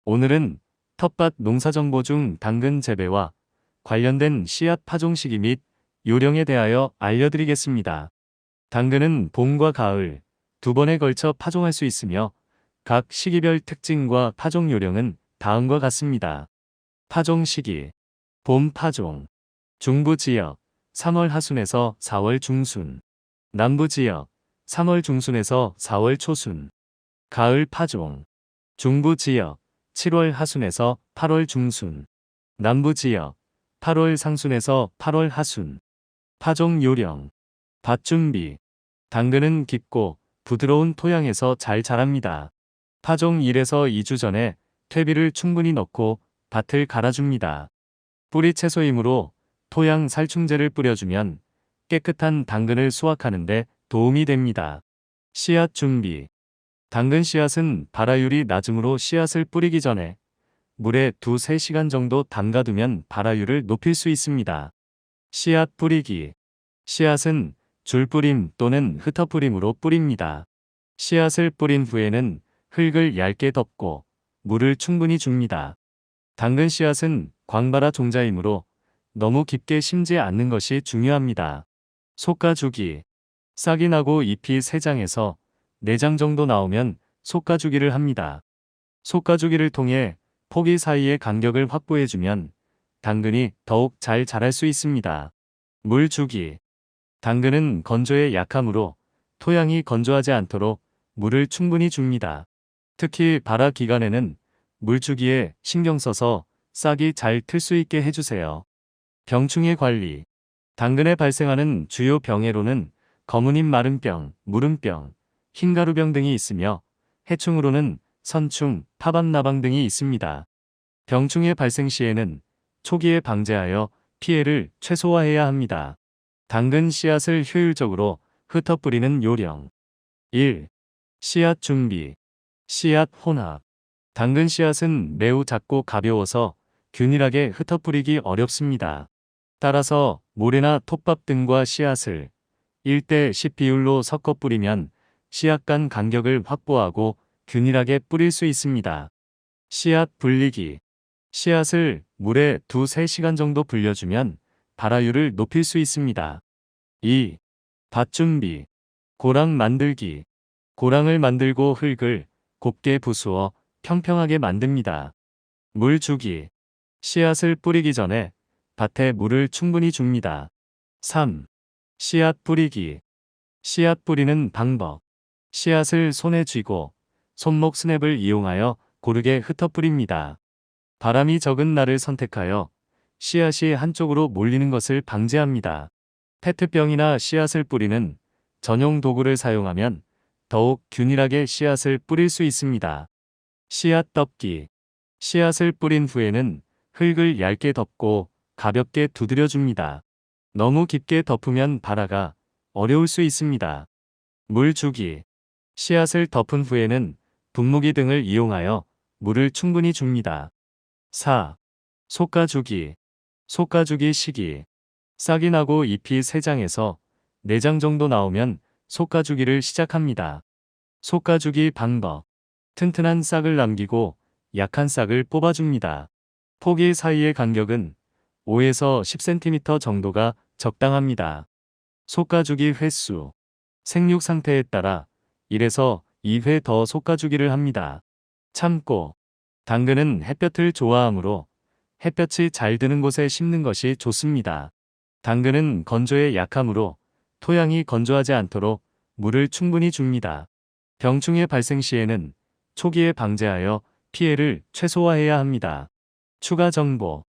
오늘은 텃밭 농사정보 중 당근 재배와 관련된 씨앗 파종 시기 및 요령에 대하여 알려드리겠습니다. 당근은 봄과 가을 두 번에 걸쳐 파종할 수 있으며 각 시기별 특징과 파종 요령은 다음과 같습니다. 파종 시기 봄 파종 중부 지역 3월 하순에서 4월 중순 남부 지역 3월 중순에서 4월 초순 가을 파종 중부 지역 7월 하순에서 8월 중순 남부 지역 8월 상순에서 8월 하순 파종 요령 밭 준비 당근은 깊고 부드러운 토양에서 잘 자랍니다. 파종 1에서 2주 전에 퇴비를 충분히 넣고 밭을 갈아줍니다. 뿌리 채소이므로 토양 살충제를 뿌려주면 깨끗한 당근을 수확하는데 도움이 됩니다. 씨앗 준비 당근 씨앗은 발화율이 낮으므로 씨앗을 뿌리기 전에 물에 2-3시간 정도 담가두면 발화율을 높일 수 있습니다. 씨앗 뿌리기 씨앗은 줄뿌림 또는 흩어뿌림으로 뿌립니다. 씨앗을 뿌린 후에는 흙을 얇게 덮고 물을 충분히 줍니다. 당근 씨앗은 광발화 종자이므로 너무 깊게 심지 않는 것이 중요합니다. 솎아주기 싹이 나고 잎이 3장에서 4장 정도 나오면 솎아주기를 합니다. 솎아주기를 통해 포기 사이의 간격을 확보해주면 당근이 더욱 잘 자랄 수 있습니다. 물 주기 당근은 건조에 약하므로 토양이 건조하지 않도록 물을 충분히 줍니다. 특히 발화 기간에는 물 주기에 신경 써서 싹이 잘 틀 수 있게 해주세요. 병충해 관리 당근에 발생하는 주요 병해로는 검은잎 마른병, 무름병, 흰가루병 등이 있으며 해충으로는 선충, 파밤나방 등이 있습니다. 병충해 발생 시에는 초기에 방제하여 피해를 최소화해야 합니다. 당근 씨앗을 효율적으로 흩어뿌리는 요령 1. 씨앗 준비 씨앗 혼합 당근 씨앗은 매우 작고 가벼워서 균일하게 흩어뿌리기 어렵습니다. 따라서 모래나 톱밥 등과 씨앗을 1:10 비율로 섞어 뿌리면 씨앗 간 간격을 확보하고 균일하게 뿌릴 수 있습니다. 씨앗 불리기 씨앗을 물에 2-3시간 정도 불려주면 발화율을 높일 수 있습니다. 2. 밭 준비 고랑 만들기 고랑을 만들고 흙을 곱게 부수어 평평하게 만듭니다. 물 주기 씨앗을 뿌리기 전에 밭에 물을 충분히 줍니다. 3. 씨앗 뿌리기 씨앗 뿌리는 방법 씨앗을 손에 쥐고 손목 스냅을 이용하여 고르게 흩어뿌립니다. 바람이 적은 날을 선택하여 씨앗이 한쪽으로 몰리는 것을 방지합니다. 페트병이나 씨앗을 뿌리는 전용 도구를 사용하면 더욱 균일하게 씨앗을 뿌릴 수 있습니다. 씨앗 덮기 씨앗을 뿌린 후에는 흙을 얇게 덮고 가볍게 두드려 줍니다. 너무 깊게 덮으면 발화가 어려울 수 있습니다. 물 주기 씨앗을 덮은 후에는 분무기 등을 이용하여 물을 충분히 줍니다. 4. 솎아주기 솎아주기 시기 싹이 나고 잎이 3장에서 4장 정도 나오면 솎아주기를 시작합니다. 솎아주기 방법 튼튼한 싹을 남기고 약한 싹을 뽑아줍니다. 포기 사이의 간격은 5에서 10cm 정도가 적당합니다. 솎아주기 횟수 생육 상태에 따라 1에서 2회 더 솎아주기를 합니다. 참고 당근은 햇볕을 좋아하므로 햇볕이 잘 드는 곳에 심는 것이 좋습니다. 당근은 건조에 약하므로 토양이 건조하지 않도록 물을 충분히 줍니다. 병충해 발생 시에는 초기에 방제하여 피해를 최소화해야 합니다. 추가 정보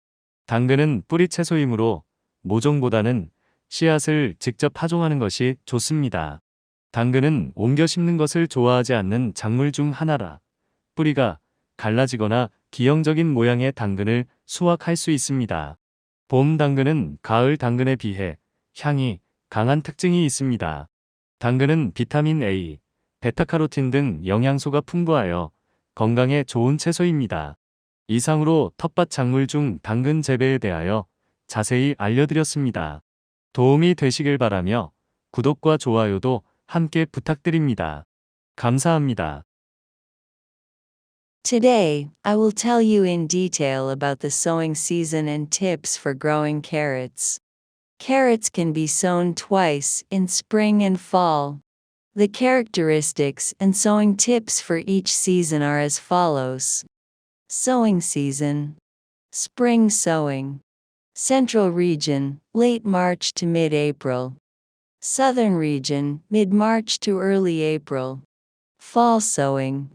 당근은 뿌리 채소이므로 모종보다는 씨앗을 직접 파종하는 것이 좋습니다. 당근은 옮겨 심는 것을 좋아하지 않는 작물 중 하나라 뿌리가 갈라지거나 기형적인 모양의 당근을 수확할 수 있습니다. 봄 당근은 가을 당근에 비해 향이 강한 특징이 있습니다. 당근은 비타민 A, 베타카로틴 등 영양소가 풍부하여 건강에 좋은 채소입니다. 이상으로 텃밭 작물 중 당근 재배에 대하여 자세히 알려드렸습니다. 도움이 되시길 바라며 구독과 좋아요도 함께 부탁드립니다. 감사합니다. Today, I will tell you in detail about the sowing season and tips for growing carrots. Carrots can be sown twice, in spring and fall. The characteristics and sowing tips for each season are as follows. Sowing season. Spring sowing. Central region, late March to mid-April. Southern region, mid-March to early April. Fall sowing.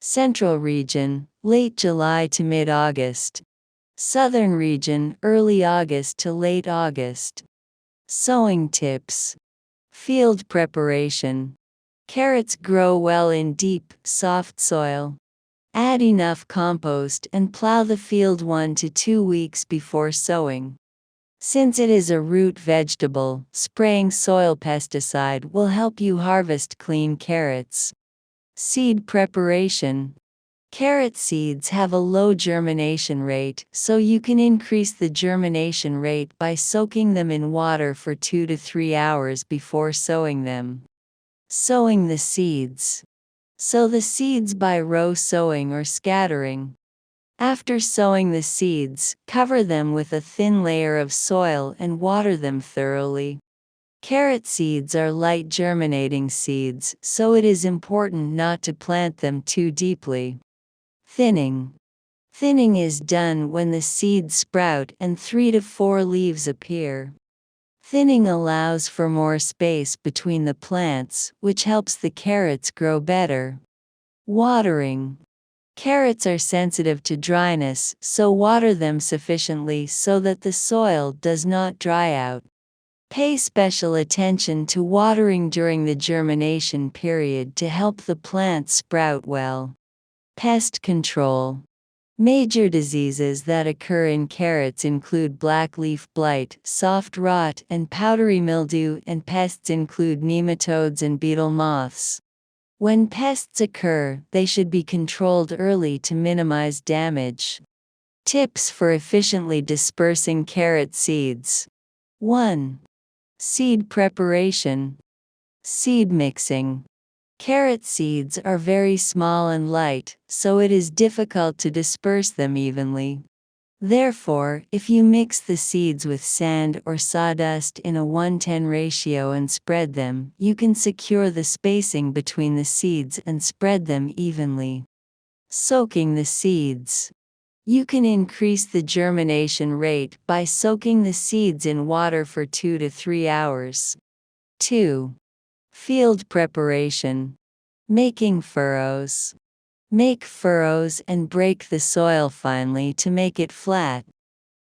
Central region, late July to mid-August. Southern region, early August to late August. Sowing tips. Field preparation. Carrots grow well in deep, soft soil. Add enough compost and plow the field 1 to 2 weeks before sowing. Since it is a root vegetable, spraying soil pesticide will help you harvest clean carrots. Seed preparation. Carrot seeds have a low germination rate, so you can increase the germination rate by soaking them in water for 2 to 3 hours before sowing them. Sowing the seeds. Sow the seeds by row sowing or scattering. After sowing the seeds, cover them with a thin layer of soil and water them thoroughly. Carrot seeds are light germinating seeds, so it is important not to plant them too deeply. Thinning. Thinning is done when the seeds sprout and 3 to 4 leaves appear. Thinning allows for more space between the plants, which helps the carrots grow better. Watering. Carrots are sensitive to dryness, so water them sufficiently so that the soil does not dry out. Pay special attention to watering during the germination period to help the plants sprout well. Pest control. Major diseases that occur in carrots include blackleaf blight, soft rot, and powdery mildew, and pests include nematodes and beetle moths. When pests occur, they should be controlled early to minimize damage. Tips for efficiently dispersing carrot seeds. 1. Seed preparation. Seed mixing. Carrot seeds are very small and light, so it is difficult to disperse them evenly. Therefore, if you mix the seeds with sand or sawdust in a 1:10 ratio and spread them, you can secure the spacing between the seeds and spread them evenly. Soaking the seeds. You can increase the germination rate by soaking the seeds in water for 2 to 3 hours. 2. Field preparation. Making furrows. Make furrows and break the soil finely to make it flat.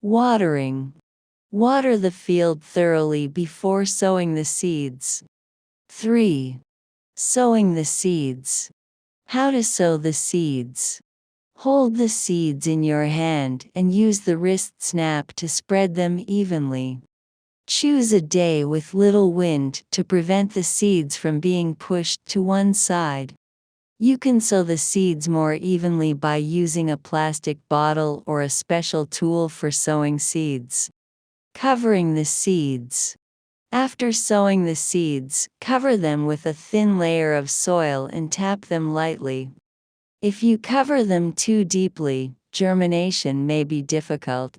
Watering. Water the field thoroughly before sowing the seeds. 3. Sowing the seeds. How to sow the seeds. Hold the seeds in your hand and use the wrist snap to spread them evenly. Choose a day with little wind to prevent the seeds from being pushed to one side. You can sow the seeds more evenly by using a plastic bottle or a special tool for sowing seeds. Covering the seeds. After sowing the seeds, cover them with a thin layer of soil and tap them lightly. If you cover them too deeply, germination may be difficult.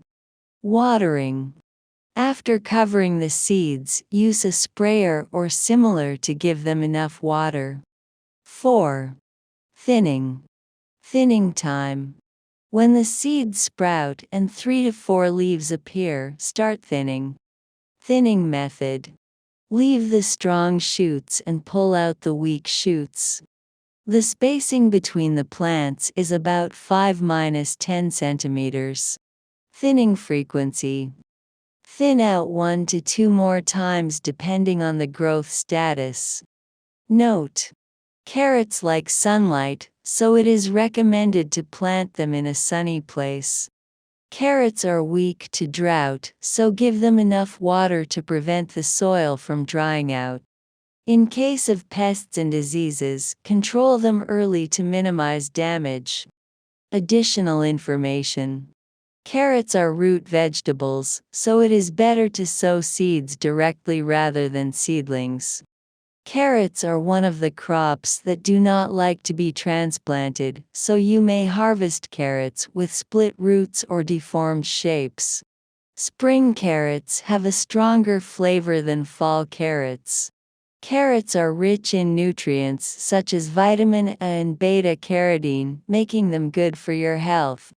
Watering. After covering the seeds, use a sprayer or similar to give them enough water. 4. Thinning. Thinning time. When the seeds sprout and 3 to 4 leaves appear, start thinning. Thinning method. Leave the strong shoots and pull out the weak shoots. The spacing between the plants is about 5–10 centimeters. Thinning frequency. Thin out 1 to 2 more times depending on the growth status. Note: carrots like sunlight, so it is recommended to plant them in a sunny place. Carrots are weak to drought, so give them enough water to prevent the soil from drying out. In case of pests and diseases, control them early to minimize damage. Additional information. Carrots are root vegetables, so it is better to sow seeds directly rather than seedlings. Carrots are one of the crops that do not like to be transplanted, so you may harvest carrots with split roots or deformed shapes. Spring carrots have a stronger flavor than fall carrots. Carrots are rich in nutrients such as vitamin A and beta-carotene, making them good for your health.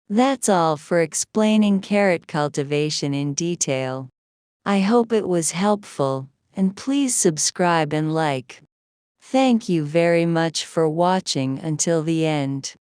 That's all for explaining carrot cultivation in detail. I hope it was helpful, and please subscribe and like. Thank you very much for watching until the end.